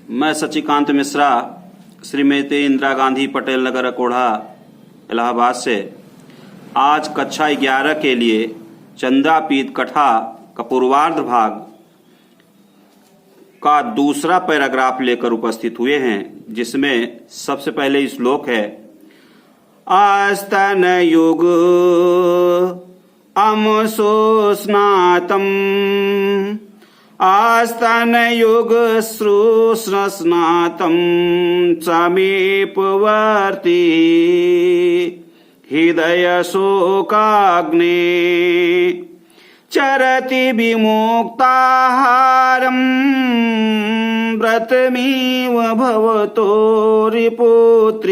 मैं सचिकांत मिश्रा, श्रीमती इंदिरा गांधी पटेल नगर अकोढ़ा, इलाहाबाद से आज कक्षा 11 के लिए चंद्रापीत कथा का पूर्वार्ध भाग का दूसरा पैराग्राफ लेकर उपस्थित हुए हैं, जिसमें सबसे पहले श्लोक है आस्तन युग अमसो स्नातम आस्तन युग स्नातम समीपवर्ती हृदय शोकाग्ने चरति विमुक्ताहारं व्रतमिव भवतो रिपुत्रीणाम्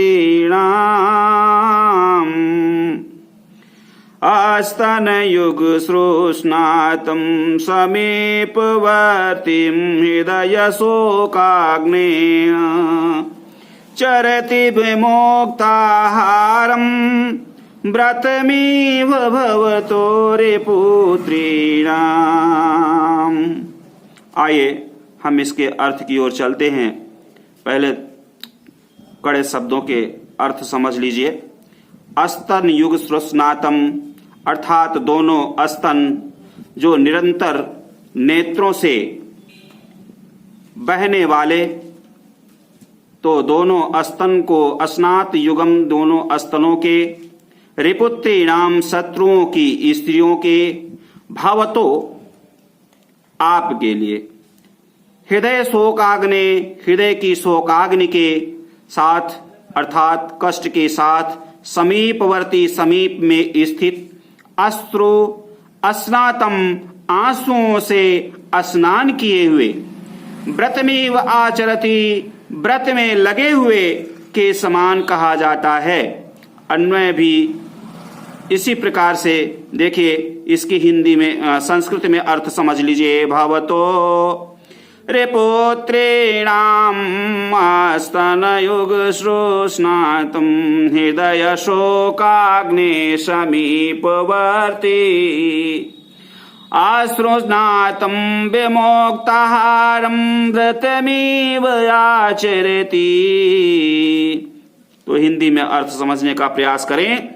आस्तनयुग स्रोष्णातं समीपवर्तीं हृदय शोकाग्ने चरति विमुक्ताहारं व्रतमिव भवतो रिपुत्रीणाम्। आइए हम इसके अर्थ की ओर चलते हैं। पहले कड़े शब्दों के अर्थ समझ लीजिए। अस्तन युग स्रोष्णातम अर्थात दोनों स्तन जो निरंतर नेत्रों से बहने वाले, तो दोनों स्तन को स्नात युगम दोनों स्तनों के रिपुत्रीणाम शत्रुओं की स्त्रियों के भवतो आपके लिए हृदय शोकाग्नि हृदय की शोकाग्नि के साथ अर्थात कष्ट के साथ समीपवर्ती समीप में स्थित अश्रु स्नातम आंसुओं से स्नान किए हुए व्रतमेव आचरति व्रत में लगे हुए के समान कहा जाता है। अन्वय भी इसी प्रकार से देखिए। इसकी हिंदी में संस्कृत में अर्थ समझ लीजिए। भवतो रिपुत्रीणाम् आस्तनयुग स्रोष्णातं हृदय शोकाग्ने समीपवर्ती आश्रुस्नातं विमुक्ताहारं व्रतमिव आचरति। तो हिंदी में अर्थ समझने का प्रयास करें।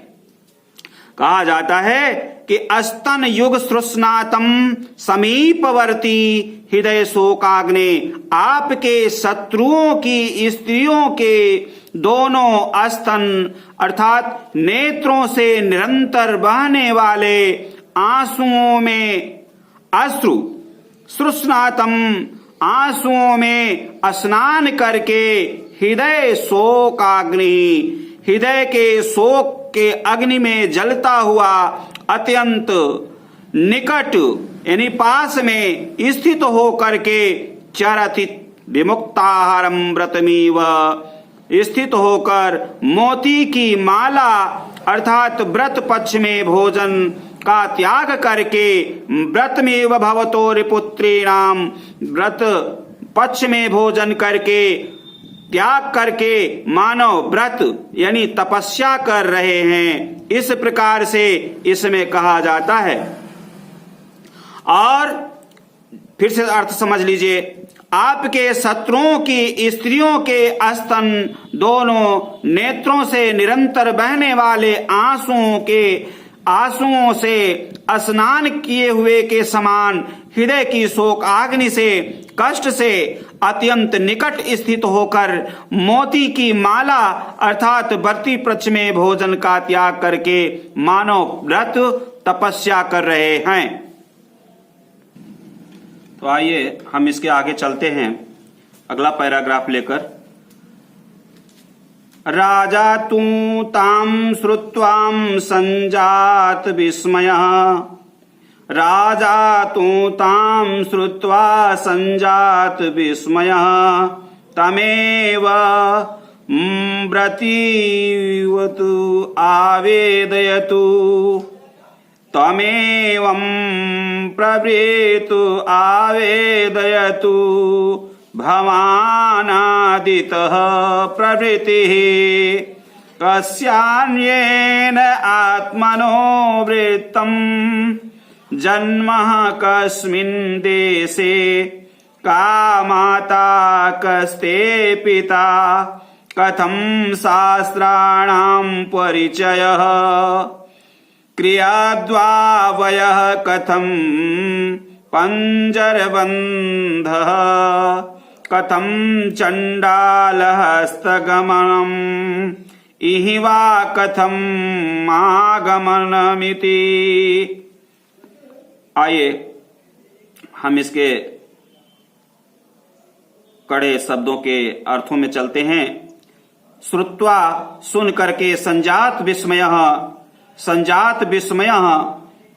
कहा जाता है कि अस्तन युग स्रोष्णातम समीपवर्ती हृदय शोकाग्ने आपके शत्रुओं की स्त्रियों के दोनों स्तन अर्थात नेत्रों से निरंतर बहने वाले आंसुओं में अश्रु स्रोष्णातम आंसुओं में स्नान करके हृदय शोकाग्नि हृदय के शोक के अग्नि में जलता हुआ अत्यंत निकट यानी पास में स्थित होकर के चरति विमुक्ताहारम व्रतमिव स्थित होकर मोती की माला अर्थात व्रत पक्ष में भोजन का त्याग करके व्रतमेव भवतो रिपुत्रीणाम व्रत पक्ष में भोजन करके त्याग करके मानव व्रत यानी तपस्या कर रहे हैं। इस प्रकार से इसमें कहा जाता है। और फिर से अर्थ समझ लीजिए। आपके शत्रुओं की स्त्रियों के स्तन दोनों नेत्रों से निरंतर बहने वाले आंसुओं से स्नान किए हुए के समान हृदय की शोक आग्नि से कष्ट से अत्यंत निकट स्थित होकर मोती की माला अर्थात व्रती पक्ष में भोजन का त्याग करके मानव व्रत तपस्या कर रहे हैं। तो आइए हम इसके आगे चलते हैं अगला पैराग्राफ लेकर। राजा तू ताम श्रुत्वाम संजात विस्मयः राजा तू ताम श्रुत्वा संजात विस्मयः तमेव व्रतीवतु आवेदयतु तमेवं प्रवृत्तु आवेदयतु भवानादितः प्रवृत्तिः कस्यान्येन आत्मनो वृत्तं जन्म कस्मिन् देशे का माता कस्ते पिता कथं शास्त्राणां परिचयः क्रियाद्वावयः कथं पंजरबन्धः कथं चण्डालहस्तगमनम् इहि वा कथं आगमनमिति। आइए हम इसके कड़े शब्दों के अर्थों में चलते हैं। श्रुत्वा सुन करके संजात विस्मयः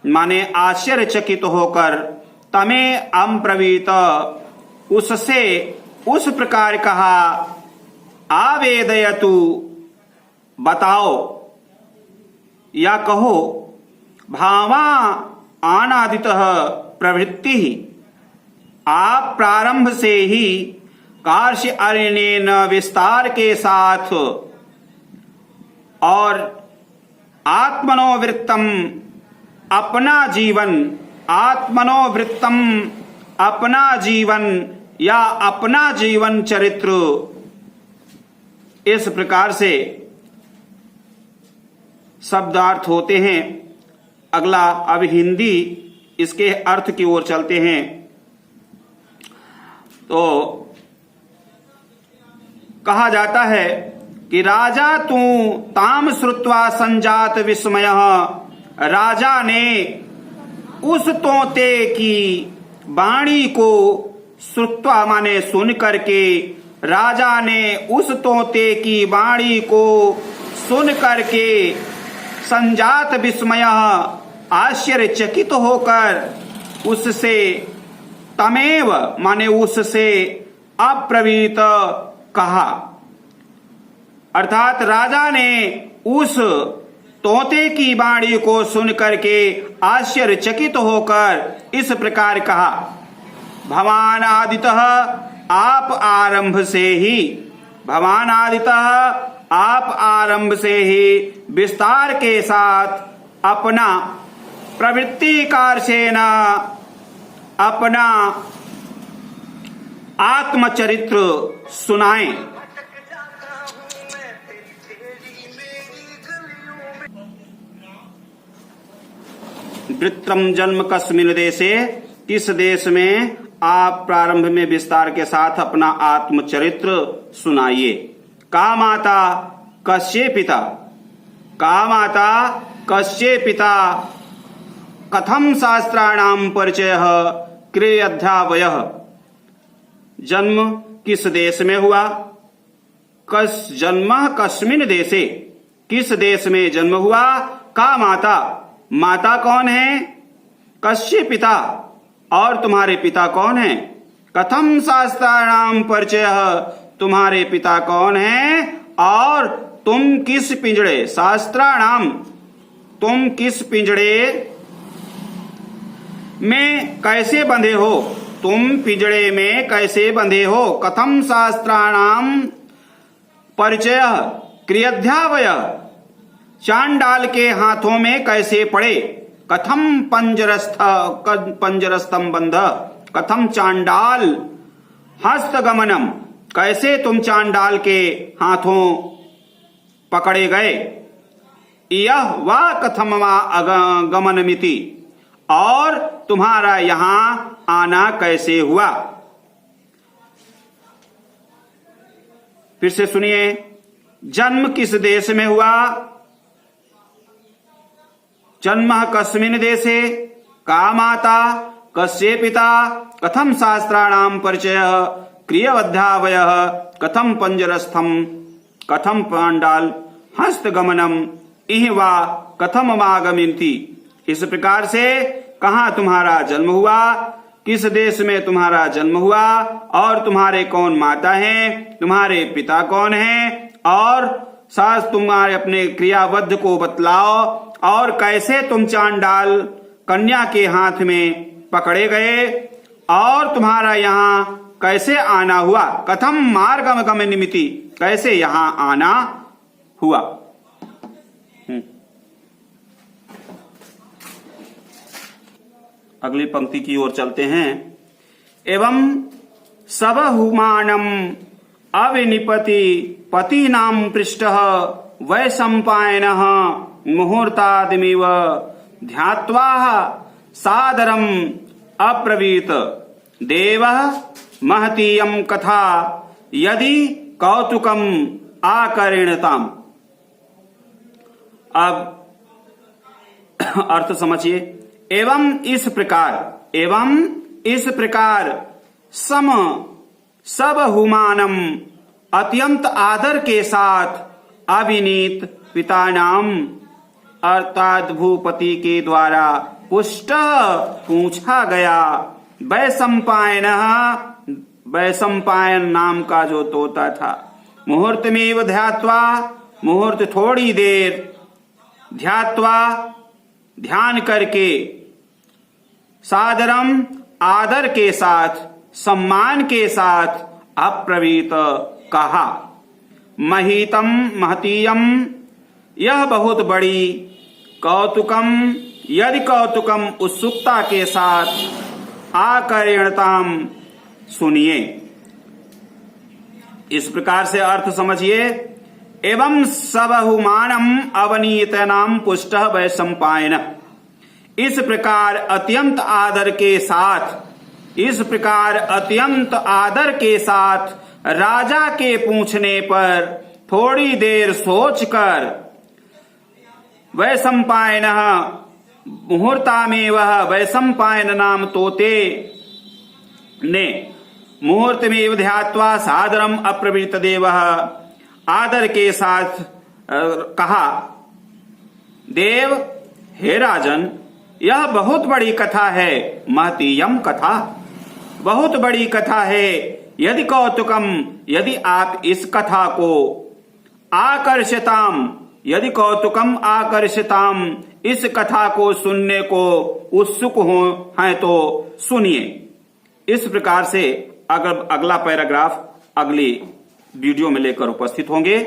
माने आश्चर्यचकित होकर, तमे अम्ब्रवीत उससे उस प्रकार कहा, आवेदयतु बताओ या कहो, भावा अनादितः प्रवृत्ति आप प्रारंभ से ही कार्य अरणेन विस्तार के साथ और आत्मनोवृत्तम अपना जीवन या अपना जीवन चरित्र, इस प्रकार से शब्दार्थ होते हैं। अगला अब हिंदी इसके अर्थ की ओर चलते हैं। तो कहा जाता है कि राजा तू ताम श्रुत्वा संजात विस्मयः, राजा ने उस तोते की वाणी को श्रुत्वा माने सुन करके, राजा ने उस तोते की वाणी को सुन करके संजात विस्मयः आश्चर्यचकित होकर उससे, तमेव माने उससे, अब्रवीत कहा, अर्थात राजा ने उस तोते की वाणी को सुन करके आश्चर्यचकित होकर इस प्रकार कहा, भवान आदितः आप आरंभ से ही, भवान आदितः आप आरंभ से ही विस्तार के साथ अपना प्रवृत्ति कारसेन अपना आत्मचरित्र सुनाएं। वृत्रम जन्म कस्मिन् देशे, किस देश में आप प्रारंभ में विस्तार के साथ अपना आत्मचरित्र सुनाइए। का माता कस्य पिता, का माता कस्य पिता कथम शास्त्राणाम परिचयः क्रियाध्यावयः, जन्म किस देश में हुआ, जन्म कस्मिन् देशे, किस देश में जन्म हुआ, का माता, माता कौन है, कस्य पिता और तुम्हारे पिता कौन है, कथम शास्त्राणाम परिचयः तुम्हारे पिता कौन है, और तुम किस पिंजड़े, शास्त्राणाम तुम किस पिंजड़े में कैसे बंधे हो, तुम पिंजड़े में कैसे बंधे हो, कथम शास्त्राणाम परिचय क्रियाध्यावय, चांडाल के हाथों में कैसे पड़े, कथम पंजरस्थम बंध, कथम चांडाल हस्तगमनम, कैसे तुम चांडाल के हाथों पकड़े गए, यह वा कथम वा गमनमिति, और तुम्हारा यहां आना कैसे हुआ। फिर से सुनिए, जन्म किस देश में हुआ, जन्म कस्मिन् देशे, का माता कस्य पिता कथम शास्त्राणाम परिचय क्रियावध्यावयः कथम पंजरस्थम कथम पांडाल हस्तगमनम इह वा कथम आगमिन्ति। इस प्रकार से कहाँ तुम्हारा जन्म हुआ, किस देश में तुम्हारा जन्म हुआ, और तुम्हारे कौन माता हैं, तुम्हारे पिता कौन हैं, और सास तुम्हारे अपने क्रियाबद्ध को बतलाओ, और कैसे तुम चांडाल कन्या के हाथ में पकड़े गए, और तुम्हारा यहाँ कैसे आना हुआ, कथम मार्गम गमनिमिति, कैसे यहाँ आना हुआ। अगली पंक्ति की ओर चलते हैं। एवं सबहुमानम अविनिपति पतीनां पृष्ठः वैशंपायनः मुहूर्तादिमिव ध्यात्वा सादरम् अब्रवीत देवः महतीयं कथा यदि कौतुकम् आकर्ण्यताम्। अब अर्थ समझिए। एवं इस प्रकार सम सब हुमानम अत्यंत आदर के साथ अविनीत पिता नाम अर्थात भूपति के द्वारा पुष्ट पूछा गया। वैशंपायन नाम का जो तोता था। मुहूर्त में ध्यात्वा, मुहूर्त थोड़ी देर, ध्यात्वा ध्यान करके, सादरम आदर के साथ, सम्मान के साथ, अब्रवीत कहा। महतीयम यह बहुत बड़ी, कौतुकम यदि कौतुकम उत्सुकता के साथ, आकर्ण्यताम सुनिए। इस प्रकार से अर्थ समझिए। एवं सबहुमानम अवनीतनाम पुष्ट वैशंपायन। इस प्रकार अत्यंत आदर के साथ राजा के पूछने पर थोड़ी देर सोचकर वैशंपायन मुहूर्ता में वह वैशंपायन नाम तोते ने मुहूर्त में ध्यात्वा सादरम अब्रवीत देवः आदर के साथ कहा, देव हे राजन, यह बहुत बड़ी कथा है। महतीयम कथा, बहुत बड़ी कथा है। यदि कौतुकम, यदि आप इस कथा को आकर्षताम, यदि कौतुकम आकर्षताम, इस कथा को सुनने को उत्सुक हैं तो सुनिए। इस प्रकार से अगला पैराग्राफ अगली वीडियो में लेकर उपस्थित होंगे।